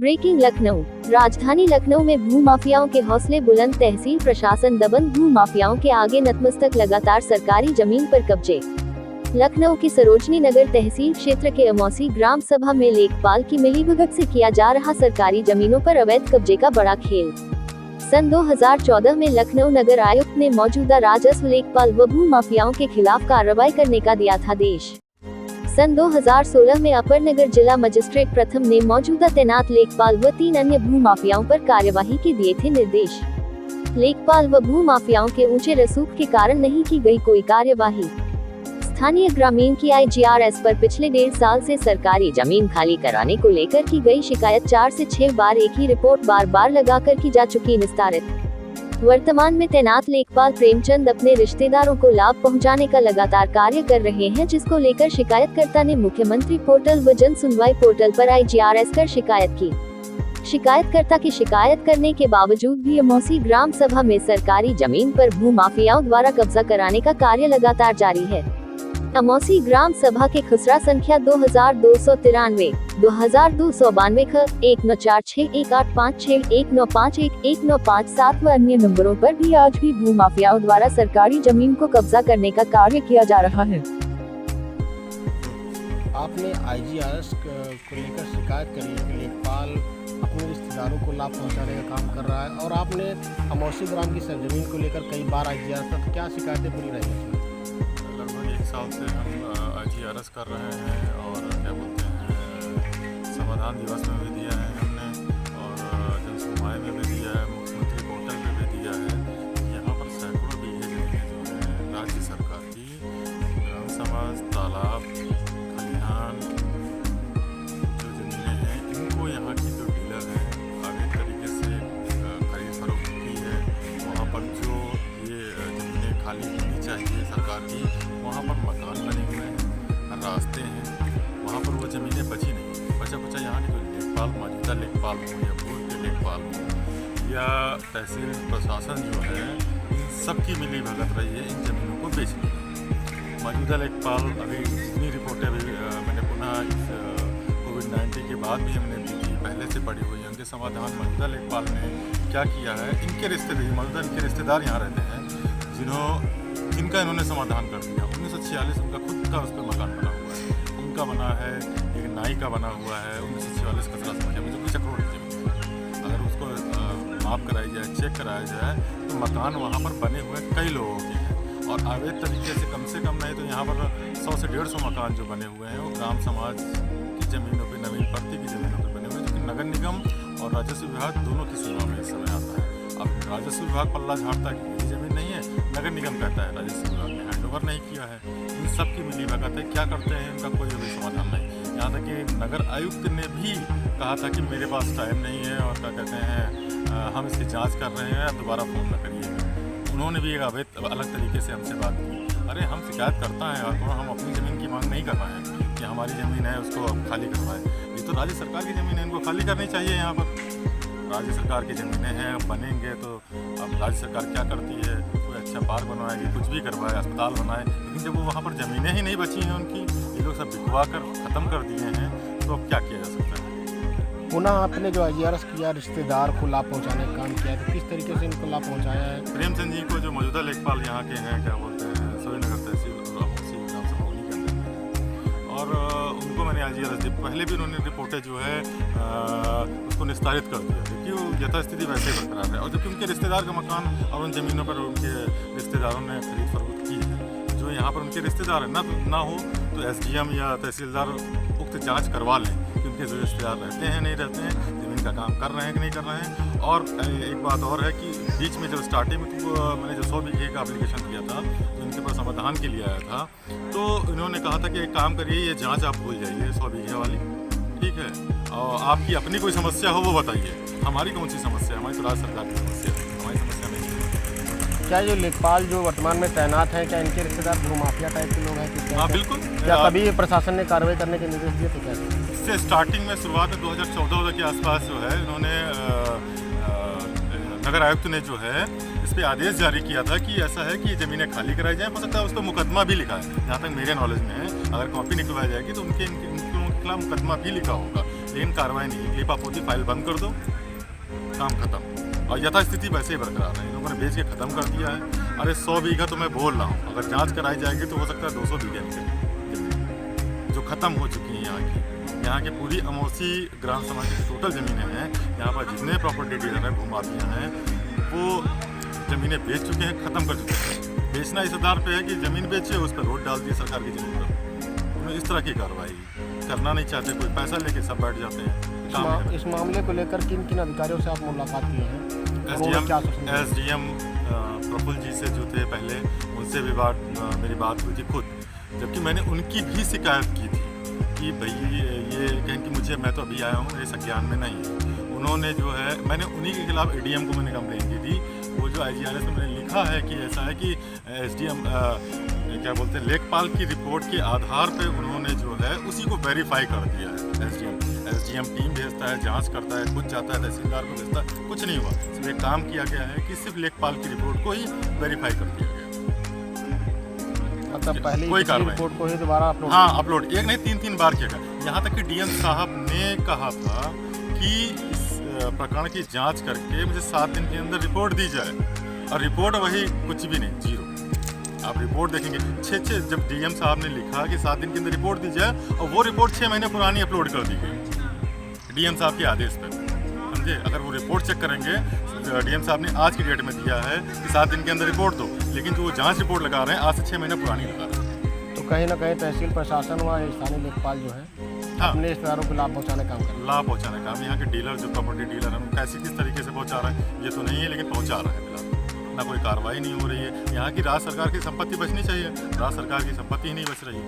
Breaking Lucknow. राजधानी लखनऊ में भू माफियाओं के हौसले बुलंद, तहसील प्रशासन दबंग, भू माफियाओं के आगे नतमस्तक, लगातार सरकारी जमीन पर कब्जे। लखनऊ की सरोजनी नगर तहसील क्षेत्र के अमौसी ग्राम सभा में लेखपाल की मिलीभगत से किया जा रहा सरकारी जमीनों पर अवैध कब्जे का बड़ा खेल। सन 2014 में लखनऊ नगर आयुक्त ने मौजूदा राजस्व लेखपाल व भू माफियाओं के खिलाफ कार्रवाई करने का दिया था आदेश। सन 2016 में अपर नगर जिला मजिस्ट्रेट प्रथम ने मौजूदा तैनात लेखपाल व 3 अन्य भू माफियाओं पर कार्यवाही के दिए थे निर्देश। लेखपाल व भू माफियाओं के ऊंचे रसूख के कारण नहीं की गई कोई कार्यवाही। स्थानीय ग्रामीण की IGRS पर पिछले 1.5 साल से सरकारी जमीन खाली कराने को लेकर की गई शिकायत 4 से 6 बार एक ही रिपोर्ट बार बार लगाकर की जा चुकी निस्तारित। वर्तमान में तैनात लेखपाल प्रेमचंद अपने रिश्तेदारों को लाभ पहुंचाने का लगातार कार्य कर रहे हैं, जिसको लेकर शिकायतकर्ता ने मुख्यमंत्री पोर्टल व जन सुनवाई पोर्टल पर IGRS कर शिकायत की। शिकायतकर्ता की शिकायत करने के बावजूद भी अमौसी ग्राम सभा में सरकारी जमीन पर भू माफियाओं द्वारा कब्जा कराने का कार्य लगातार जारी है। अमौसी ग्राम सभा के खसरा संख्या 2293, 2292 ख 19461856 1951 1957 व अन्य नंबरों पर भी आज भी भू माफियाओं द्वारा सरकारी जमीन को कब्जा करने का कार्य किया जा रहा है। आपने IGRS को लेकर शिकायत करी है कि लेखपाल अपने रिश्तेदारों को लाभ पहुंचाने का काम कर रहा है, और आपने अमौसी ग्राम की सरजमीन को लेकर कई बार IGRS पर क्या शिकायतें पूरी रही हैं? लगभग 1 साल से हम IGRS कर रहे हैं और क्या बोलते हैं, समाधान दिवस में भी दिया है हमने और जन सुनवाई में भी दिया है, मुख्यमंत्री पोर्टल में भी दिया है। यहाँ पर सैकड़ों बीघे जमीनें जो है राज्य सरकार की, ग्राम समाज, तालाब, खलिहान जो जमीनें हैं, इनको यहाँ की जो डीलर हैं अवैध तरीके से खरीद फरोख्त की है। वहाँ पर जो ये जमीनें खाली होनी चाहिए सरकार की, वहाँ पर मकान बने हुए हैं, रास्ते हैं, वहाँ पर वो ज़मीनें बची नहीं। बचा कुचा यहाँ के जो लेखपाल, मौजूदा लेखपाल हो या पूर्व के लेखपाल हो या तहसील प्रशासन जो है, इन सबकी मिली भगत रही है इन ज़मीनों को बेचने में। मौजूदा लेखपाल अभी जितनी रिपोर्टें अभी मैंने पुनः इस कोविड-19 के बाद भी हमने दी थी, पहले से पड़ी हुई है, उनके समाधान मौजूदा लेखपाल ने क्या किया है, मौजूदा इनके रिश्तेदार यहाँ रहते हैं जिनका इन्होंने समाधान कर दिया। 1946 उनका खुद का उस पर मकान बना हुआ है, उनका बना है, एक नाई का बना हुआ है 1946 खसरा संख्या में, जो कि चक्रोड़ की जमीन। अगर उसको माप कराई जाए, चेक कराया जाए, तो मकान वहाँ पर बने हुए कई लोगों के हैं, और अवैध तरीके से कम नहीं तो यहाँ पर 100 से 150 मकान जो बने हुए हैं वो ग्राम समाज की ज़मीनों पर, नवीन भर्ती की ज़मीनों पर बने हुए हैं, जो कि नगर निगम और राजस्व विभाग दोनों की सीमा में इस समय आता है। अब राजस्व विभाग पल्ला झाड़ता है कि मेरी ज़मीन नहीं है, नगर निगम कहता है राजस्व विभाग ने हैंडओवर नहीं किया है। इन सब की मिली भगत है, क्या करते हैं इनका कोई अभी समाधान नहीं। यहाँ तक कि नगर आयुक्त ने भी कहा था कि मेरे पास टाइम नहीं है और क्या कहते हैं हम इसकी जांच कर रहे हैं, दोबारा फ़ोन न करिएगा। उन्होंने भी एक अलग तरीके से हमसे बात की, अरे हम शिकायत करता है और हम अपनी ज़मीन की मांग नहीं कर रहे हैं कि हमारी ज़मीन है उसको खाली करवाएं। ये तो राज्य सरकार की ज़मीन है, इनको खाली करनी चाहिए। यहाँ पर राज्य सरकार की ज़मीनें हैं, बनेंगे तो अब राज्य सरकार क्या करती है, कोई अच्छा पार्क बनवाएगी, कुछ भी करवाए, अस्पताल बनाए, लेकिन जब वो वहाँ पर ज़मीनें ही नहीं बची हैं उनकी, ये लोग सब बिकवा कर ख़त्म कर दिए हैं, तो अब क्या किया जा सकता है। पुनः आपने जो IGRS किया, रिश्तेदार को लाभ पहुँचाने का काम किया, तो किस तरीके से इनको लाभ पहुँचाया है? प्रेमचंद जी को, जो मौजूदा लेखपाल यहाँ के हैं, क्या बोलते हैं, सोईनगर तहसील और अमौसी ग्राम सभा उन्हीं के अंदर हैं, और उनको मैंने IGRS दी। पहले भी उन्होंने रिपोर्टें जो है उसको निस्तारित कर दिया, क्योंकि वो यथास्थिति वैसे ही बरकरार है, और जबकि उनके रिश्तेदार का मकान और उन ज़मीनों पर उनके रिश्तेदारों ने खरीद फरोख्त की है। जो यहाँ पर उनके रिश्तेदार हैं ना हो तो SDM या तहसीलदार उक्त जांच करवा लें कि उनके जो रिश्तेदार रहते हैं नहीं रहते हैं, ज़मीन का काम कर रहे हैं कि नहीं कर रहे हैं। और एक बात और है कि बीच में जब स्टार्टिंग में मैंने जो 100 बीघे का एप्लीकेशन दिया था, जो इनके पास समाधान के लिए आया था, तो इन्होंने कहा था कि एक काम करिए, ये जाँच आप भूल जाइए 100 बीघे वाली, ठीक है, और आपकी अपनी कोई समस्या हो वो बताइए, हमारी कौन सी समस्या है, हमारी तो राज्य सरकार की समस्या है, हमारी समस्या नहीं है। क्या जो लेखपाल जो वर्तमान में तैनात हैं, क्या इनके रिश्तेदार भू माफिया टाइप के लोग हैं कि हाँ बिल्कुल। क्या कभी प्रशासन ने कार्रवाई करने के निर्देश दिए तो कैसे? इससे स्टार्टिंग में शुरुआत में 2014 के आसपास जो है इन्होंने नगर आयुक्त ने जो है इस पर आदेश जारी किया था कि ऐसा है कि ज़मीनें खाली कराई जाएँ। हो सकता है उस पर मुकदमा भी लिखा है, जहाँ तक मेरे नॉलेज में है, अगर कॉपी निकलवाई जाएगी तो उनके खिलाफ मुकदमा भी लिखा होगा। लेकिन कार्रवाई नहीं। लिपापोती फाइल बंद कर दो, काम खत्म। और यथास्थिति वैसे ही बरकरार है। इन लोगों ने बेच के ख़त्म कर दिया है। अरे 100 बीघा तो मैं बोल रहा हूँ, अगर जांच कराई जाएगी तो हो सकता है 200 बीघा निकले, जो ख़त्म हो चुकी हैं यहाँ की। यहाँ के पूरी अमौसी ग्राम समाज की टोटल ज़मीनें हैं, यहाँ पर जितने प्रॉपर्टी डीलर हैं, भूमाफिया हैं, वो ज़मीनें बेच चुके हैं, ख़त्म कर चुके हैं। बेचना इस आधार पे है कि ज़मीन बेचे, उस पर रोड डाल दिए सरकार की ज़मीन पर। उन्हें इस तरह की कार्रवाई करना नहीं चाहते, कोई पैसा लेके सब बैठ जाते हैं। इस मामले को लेकर किन किन अधिकारियों से आप मुलाकात किए हैं? SDM प्रफुल्ल जी से जो थे पहले, उनसे भी मेरी बात हुई थी खुद, जबकि मैंने उनकी भी शिकायत की थी कि भाई ये कहें कि मुझे, मैं तो अभी आया हूँ, मेरे संज्ञान में नहीं है। उन्होंने जो है, मैंने उन्हीं के खिलाफ ADM को मैंने कंप्लेन की थी। वो जो IGRS में मैंने लिखा है कि ऐसा है कि SDM क्या बोलते हैं, लेखपाल की रिपोर्ट के आधार पे उन्होंने जो है उसी को वेरीफाई कर दिया है। SDM टीम भेजता है, जांच करता है, खुद जाता है, तहसीलदार को भेजता है, कुछ नहीं हुआ। सिर्फ एक काम किया गया है कि सिर्फ लेखपाल की रिपोर्ट को ही वेरीफाई कर दिया गया। मतलब पहले कोई कार्रवाई, रिपोर्ट को ही दोबारा अपलोड, हाँ अपलोड, एक नहीं 3 बार किया गया। यहाँ तक कि DM साहब ने कहा था कि इस प्रकरण की जांच करके मुझे 7 दिन के अंदर रिपोर्ट दी जाए, और रिपोर्ट वही कुछ भी नहीं, 0। आप रिपोर्ट देखेंगे 6 जब DM साहब ने लिखा कि 7 दिन के अंदर रिपोर्ट दी जाए, और वो रिपोर्ट 6 महीने पुरानी अपलोड कर दी गई DM साहब के आदेश पर, समझे। अगर वो रिपोर्ट चेक करेंगे, DM साहब ने आज की डेट में दिया है कि 7 दिन के अंदर रिपोर्ट दो, लेकिन जो वो जांच रिपोर्ट लगा रहे हैं आज से 6 महीने पुरानी लगा रहे हैं। तो कहीं ना कहीं तहसील प्रशासन व स्थानीय लेखपाल जो है, हाँ, अपने रिश्तेदारों को लाभ पहुँचाने का काम कर रहे हैं। लाभ पहुँचाने का काम। यहाँ के डीलर, जो प्रॉपर्टी डीलर हैं, कैसे किस तरीके से पहुँचा रहे हैं ये तो नहीं है, लेकिन पहुँचा रहा है फिलहाल। ना कोई कार्रवाई नहीं हो रही है। यहाँ की राज्य सरकार की संपत्ति बचनी चाहिए, राज्य सरकार की संपत्ति ही नहीं बच रही है।